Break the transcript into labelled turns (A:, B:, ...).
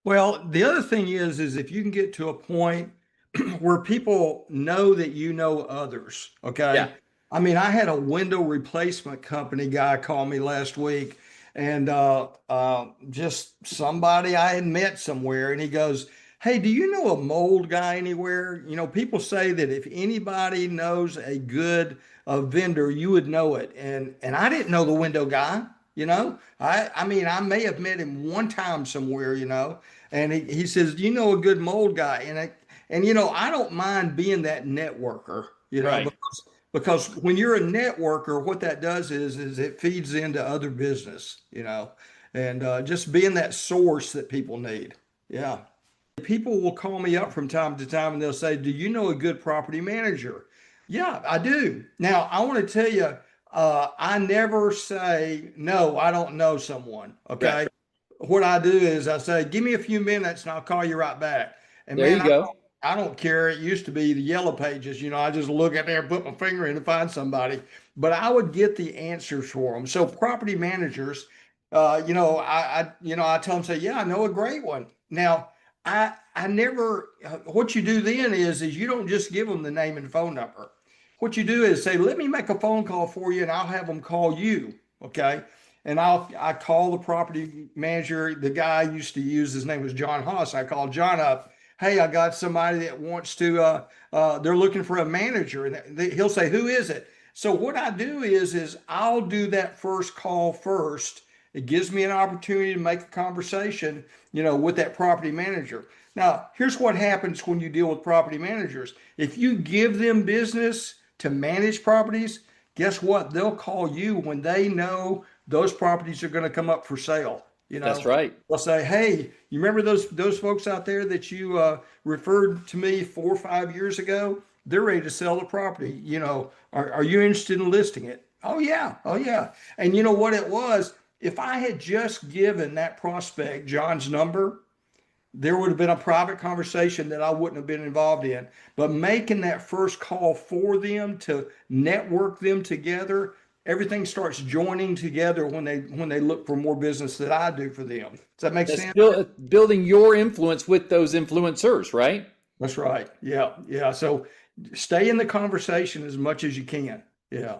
A: Well, the other thing is if you can get to a point where people know that you know others,
B: Yeah.
A: okay? I mean, I had a window replacement company guy call me last week, and just somebody I had met somewhere, and he goes, "Hey, do you know a mold guy anywhere? You know, people say that if anybody knows a good vendor, you would know it." And I didn't know the window guy, you know. I mean, I may have met him one time somewhere, you know. And he says, "Do you know a good mold guy?" And you know, I don't mind being that networker, you know,
B: Right.
A: because when you're a networker, what that does is it feeds into other business, you know, and just being that source that people need. Yeah. People will call me up from time to time and they'll say, "Do you know a good property manager?" Yeah, I do. Now, I want to tell you, I never say, "No, I don't know someone."
B: Right.
A: Okay. What I do is I say, "Give me a few minutes and I'll call you right back." And
B: There
A: man,
B: you go.
A: I don't care. It used to be the yellow pages, you know, I just look at there, put my finger in to find somebody, but I would get the answers for them. So property managers, you know, I tell them, say, "Yeah, I know a great one." Now, I never, what you do then is you don't just give them the name and phone number. What you do is say, "Let me make a phone call for you and I'll have them call you." Okay. And I call the property manager, the guy I used to use, his name was John Haas. I called John up. "Hey, I got somebody that wants to, they're looking for a manager." And he'll say, "Who is it?" So what I do is I'll do that first call first. It gives me an opportunity to make a conversation, you know, with that property manager. Now, here's what happens when you deal with property managers. If you give them business to manage properties, guess what? They'll call you when they know those properties are going to come up for sale. You
B: That's
A: know,
B: right.
A: they'll say, "Hey, you remember those folks out there that you referred to me 4 or 5 years ago? They're ready to sell the property. You know, are you interested in listing it?" "Oh yeah, oh yeah." And you know what it was? If I had just given that prospect John's number, there would have been a private conversation that I wouldn't have been involved in. But making that first call for them to network them together, everything starts joining together when they look for more business that I do for them. Does that make
B: That's
A: sense?
B: building your influence with those influencers, right?
A: That's right. Yeah, yeah. So stay in the conversation as much as you can. Yeah.